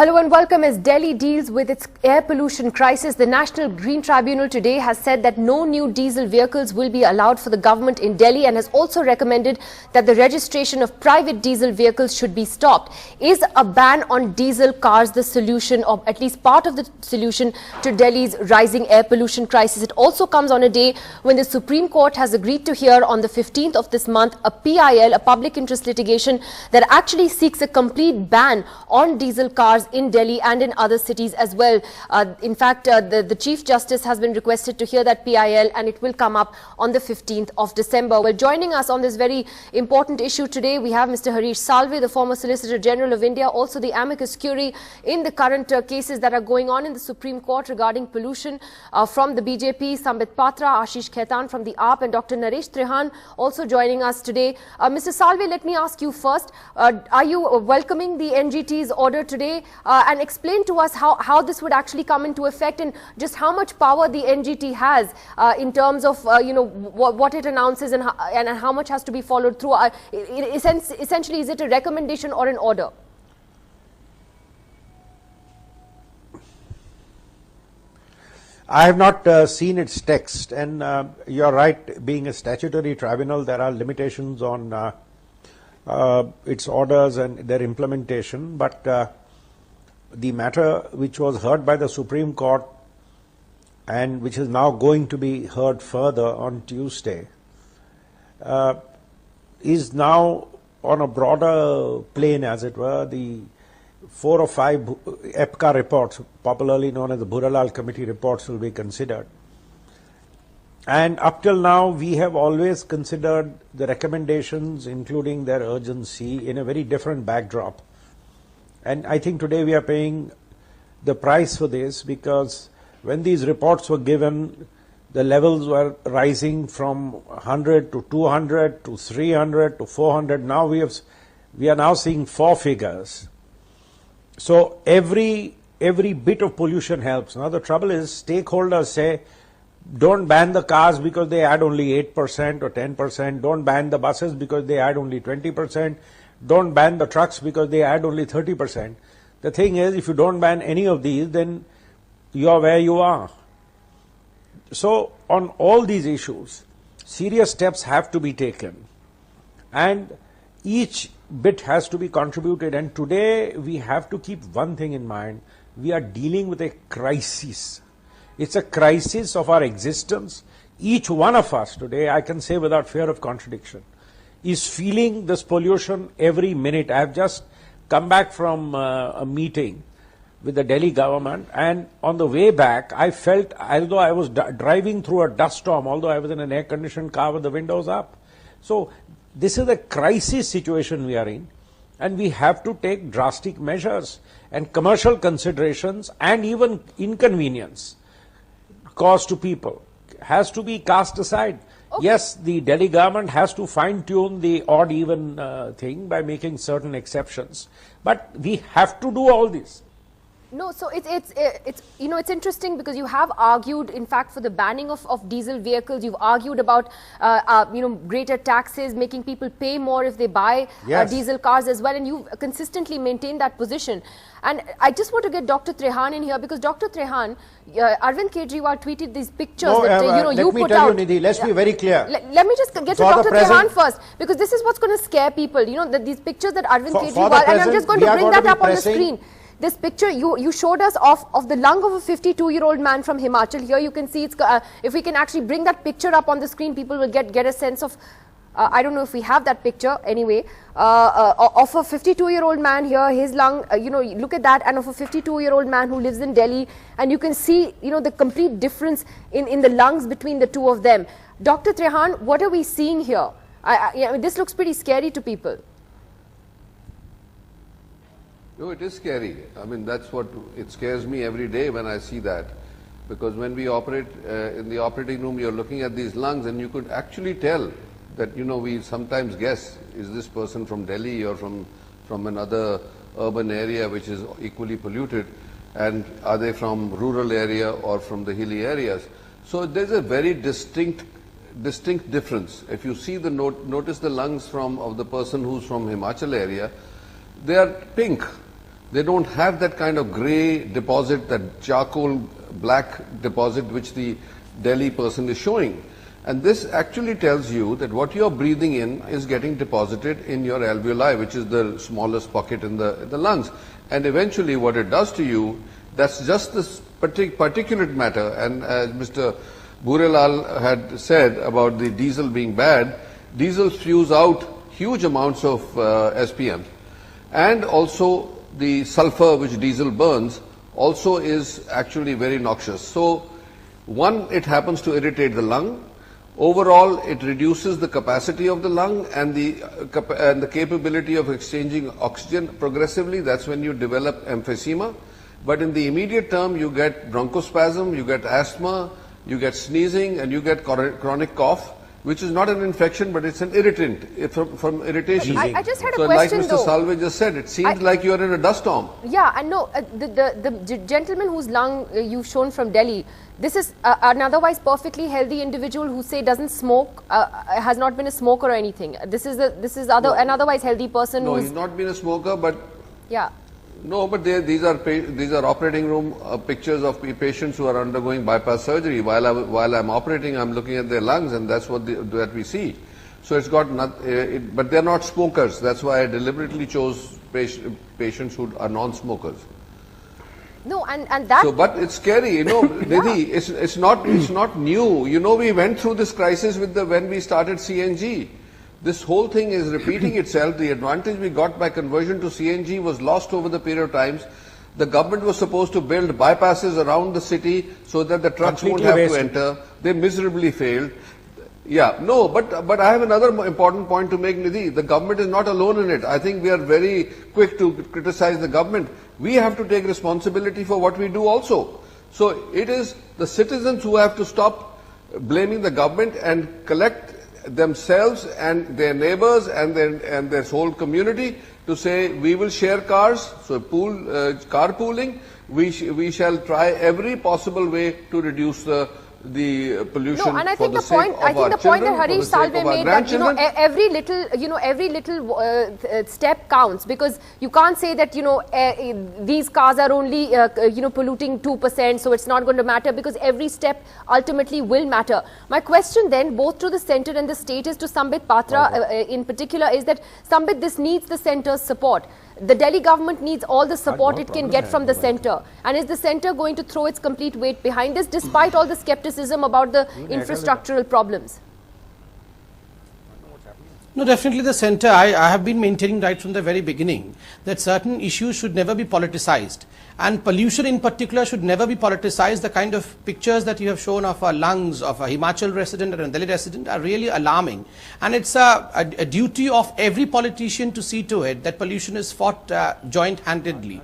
Hello and welcome. As Delhi deals with its air pollution crisis, the National Green Tribunal today has said that no new diesel vehicles will be allowed for the government in Delhi and has also recommended that the registration of private diesel vehicles should be stopped. Is a ban on diesel cars the solution, or at least part of the solution, to Delhi's rising air pollution crisis? It also comes on a day when the Supreme Court has agreed to hear on the 15th of this month a PIL, a public interest litigation, that actually seeks a complete ban on diesel cars in Delhi and in other cities as well. In fact, the Chief Justice has been requested to hear that PIL, and it will come up on the 15th of December. Well, joining us on this very important issue today, we have Mr. Harish Salve, the former Solicitor General of India, also the amicus curiae in the current cases that are going on in the Supreme Court regarding pollution, from the BJP, Sambit Patra, Ashish Khaitan from the AAP, and Dr. Naresh Trehan also joining us today. Mr. Salve, let me ask you first, are you welcoming the NGT's order today? And explain to us how this would actually come into effect and just how much power the NGT has in terms of what it announces and how much has to be followed through. Essentially, is it a recommendation or an order? I have not seen its text, and you're right, being a statutory tribunal, there are limitations on its orders and their implementation, but the matter which was heard by the Supreme Court and which is now going to be heard further on Tuesday is now on a broader plane, as it were. The 4 or 5 EPCA reports, popularly known as the Buralal Committee reports, will be considered. And up till now, we have always considered the recommendations, including their urgency, in a very different backdrop. And I think today we are paying the price for this, because when these reports were given, the levels were rising from 100 to 200 to 300 to 400. Now we are now seeing 4 figures. So every bit of pollution helps. Now the trouble is, stakeholders say, don't ban the cars because they add only 8% or 10%. Don't ban the buses because they add only 20%. Don't ban the trucks because they add only 30%. The thing is, if you don't ban any of these, then you are where you are. So on all these issues, serious steps have to be taken, and each bit has to be contributed. And today we have to keep one thing in mind: we are dealing with a crisis. It's a crisis of our existence. Each one of us today, I can say without fear of contradiction, is feeling this pollution every minute. I have just come back from a meeting with the Delhi government, and on the way back, I felt as though I was driving through a dust storm, although I was in an air-conditioned car with the windows up. So this is a crisis situation we are in, and we have to take drastic measures, and commercial considerations and even inconvenience caused to people has to be cast aside. Okay. Yes, the Delhi government has to fine-tune the odd-even thing by making certain exceptions, but we have to do all this. No, so it's interesting because you have argued, in fact, for the banning of diesel vehicles. You've argued about greater taxes, making people pay more if they buy diesel cars as well, and you've consistently maintained that position. And I just want to get Dr. Trehan in here, because Dr. Trehan, Arvind Kejriwal tweeted these pictures that you put out. Nidhi, let's be very clear. Let me just get to Dr. Trehan first, because this is what's going to scare people. These pictures that Arvind Kejriwal, and I'm just going to bring that up on the screen. This picture you showed us of the lung of a 52-year-old man from Himachal. Here you can see it's if we can actually bring that picture up on the screen, people will get a sense of. I don't know if we have that picture anyway, of a 52-year-old man here, his lung, look at that, and of a 52-year-old man who lives in Delhi, and you can see, the complete difference in the lungs between the two of them. Dr. Trehan, what are we seeing here? This looks pretty scary to people. No, it is scary. I mean, that's what, it scares me every day when I see that. Because when we operate in the operating room, you're looking at these lungs, and you could actually tell that, we sometimes guess, is this person from Delhi or from another urban area which is equally polluted, and are they from rural area or from the hilly areas? So there's a very distinct difference. If you see notice the lungs of the person who's from Himachal area, they are pink. They don't have that kind of grey deposit, that charcoal black deposit which the Delhi person is showing. And this actually tells you that what you're breathing in is getting deposited in your alveoli, which is the smallest pocket in the lungs. And eventually what it does to you, that's just this particulate matter. And as Mr. Bhurelal had said about the diesel being bad, diesel spews out huge amounts of SPM. And also the sulfur which diesel burns also is actually very noxious. So one, it happens to irritate the lung. Overall, it reduces the capacity of the lung and the capability of exchanging oxygen progressively. That's when you develop emphysema. But in the immediate term, you get bronchospasm, you get asthma, you get sneezing, and you get chronic cough, which is not an infection, but it's an irritant from irritation. I just had a so question, like Mr. though. Salve just said, it seems like you're in a dust storm. Yeah, and no, the gentleman whose lung you've shown from Delhi, this is an otherwise perfectly healthy individual who say doesn't smoke, has not been a smoker or anything. This is an otherwise healthy person. No, who's, he's not been a smoker, but yeah. no, but these are operating room pictures of patients who are undergoing bypass surgery. While I'm operating, I'm looking at their lungs, and that's what that we see. So it's got but they're not smokers. That's why I deliberately chose patients who are non-smokers. No, and that. So, but it's scary, you know, Nidhi. It's not new. You know, we went through this crisis when we started CNG. This whole thing is repeating itself. The advantage we got by conversion to CNG was lost over the period of times. The government was supposed to build bypasses around the city so that the trucks won't have to enter. They miserably failed. Yeah, no, but I have another important point to make, Nidhi. The government is not alone in it. I think we are very quick to criticize the government. We have to take responsibility for what we do also. So it is the citizens who have to stop blaming the government and collect themselves and their neighbors and their whole community to say we will share cars. So carpooling. We shall try every possible way to reduce the pollution. No, and I for think the point that Harish Salve made, that every little step counts, because you can't say that these cars are only polluting 2%, so it's not going to matter, because every step ultimately will matter. My question then, both to the centre and the state, is to Sambit Patra in particular, is that Sambit, this needs the centre's support. The Delhi government needs all the support it can get from the centre. And is the centre going to throw its complete weight behind this, despite all the skepticism about the infrastructural problems? No, definitely the centre. I have been maintaining right from the very beginning that certain issues should never be politicized. And pollution in particular should never be politicized. The kind of pictures that you have shown of our lungs of a Himachal resident or a Delhi resident are really alarming. And it's a duty of every politician to see to it that pollution is fought joint-handedly.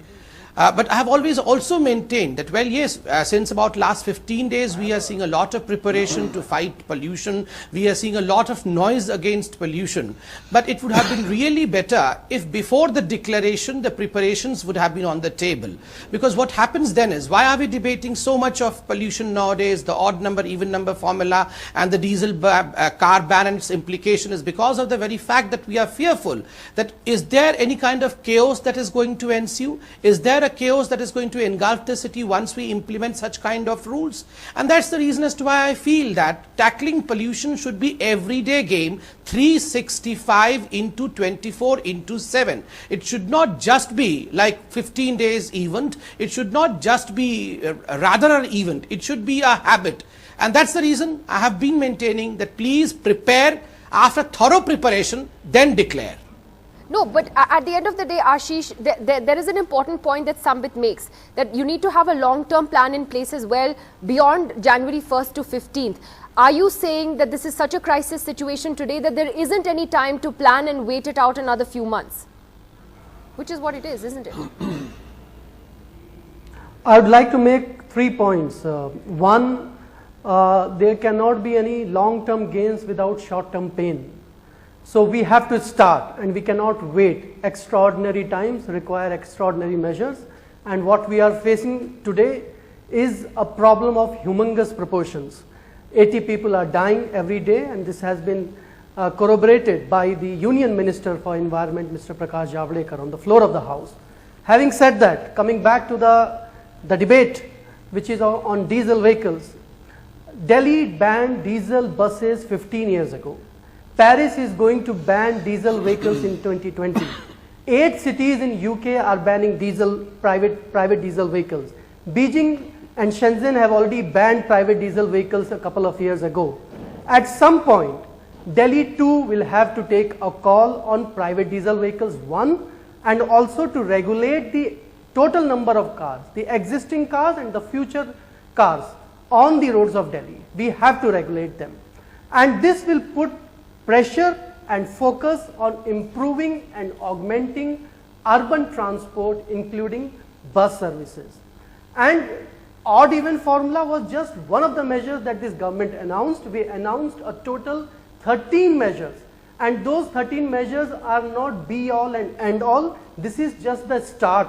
But I have always also maintained that, well, yes, since about last 15 days, we are seeing a lot of preparation to fight pollution. We are seeing a lot of noise against pollution. But it would have been really better if before the declaration, the preparations would have been on the table. Because what happens then is, why are we debating so much of pollution nowadays, the odd number, even number formula, and the diesel car ban and its implication is because of the very fact that we are fearful that is there any kind of chaos that is going to ensue? Is there a chaos that is going to engulf the city once we implement such kind of rules? And that's the reason as to why I feel that tackling pollution should be everyday game, 365 into 24 into 7. It should not just be like 15 days event. It should not just be rather an event. It should be a habit. And that's the reason I have been maintaining that please prepare, after thorough preparation, then declare. No, but at the end of the day, Ashish, there is an important point that Sambit makes, that you need to have a long-term plan in place as well beyond January 1st to 15th. Are you saying that this is such a crisis situation today that there isn't any time to plan and wait it out another few months? Which is what it is, isn't it? I would like to make 3 points. One, there cannot be any long-term gains without short-term pain. So we have to start, and we cannot wait. Extraordinary times require extraordinary measures, and what we are facing today is a problem of humongous proportions. 80 people are dying every day, and this has been corroborated by the Union Minister for Environment, Mr. Prakash Javadekar, on the floor of the House. Having said that, coming back to the debate which is on diesel vehicles, Delhi banned diesel buses 15 years ago. Paris is going to ban diesel vehicles in 2020. 8 cities in UK are banning private diesel vehicles. Beijing and Shenzhen have already banned private diesel vehicles a couple of years ago. At some point, Delhi too will have to take a call on private diesel vehicles, one, and also to regulate the total number of cars, the existing cars and the future cars on the roads of Delhi. We have to regulate them. And this will put pressure and focus on improving and augmenting urban transport, including bus services. And odd even formula was just one of the measures that this government announced. We announced a total 13 measures, and those 13 measures are not be all and end all. This is just the start.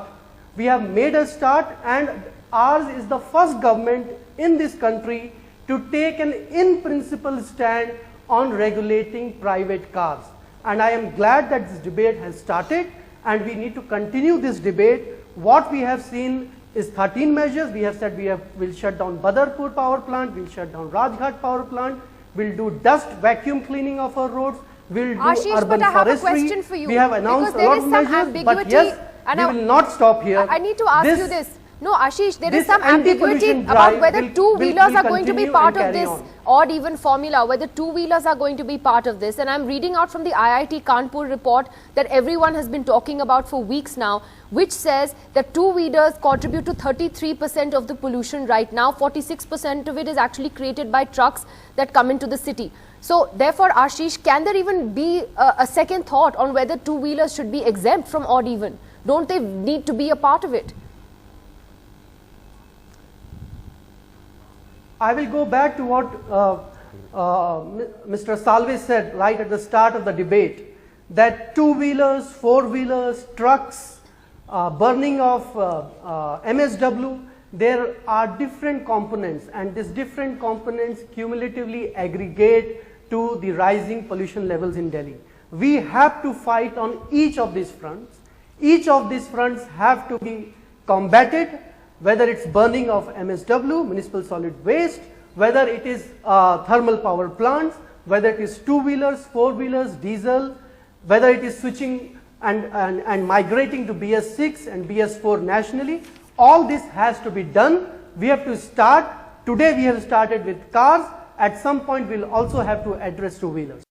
We have made a start, and ours is the first government in this country to take an in principle stand on regulating private cars. And I am glad that this debate has started, and we need to continue this debate. What we have seen is 13 measures. We have said we'll shut down Badarpur power plant, we'll shut down Rajghat power plant, we'll do dust vacuum cleaning of our roads, we'll do Ashish, urban but I have forestry. a question for you. We have announced a lot of measures, but yes, we will not stop here. I need to ask you this. No, Ashish, there is this some ambiguity anti-pollution about drive whether will two-wheelers are going to be continue part and of carry this on. odd even formula, whether two-wheelers are going to be part of this. And I'm reading out from the IIT Kanpur report that everyone has been talking about for weeks now, which says that two-wheelers contribute to 33% of the pollution right now. 46% of it is actually created by trucks that come into the city. So therefore, Ashish, can there even be a second thought on whether two-wheelers should be exempt from odd even? Don't they need to be a part of it? I will go back to what Mr. Salve said right at the start of the debate, that two-wheelers, four-wheelers, trucks, burning of MSW, there are different components, and these different components cumulatively aggregate to the rising pollution levels in Delhi. We have to fight on each of these fronts. Each of these fronts have to be combated, whether it's burning of MSW, municipal solid waste, whether it is thermal power plants, whether it is two-wheelers, four-wheelers, diesel, whether it is switching and migrating to BS6 and BS4 nationally. All this has to be done. We have to start. Today we have started with cars. At some point we'll also have to address two-wheelers.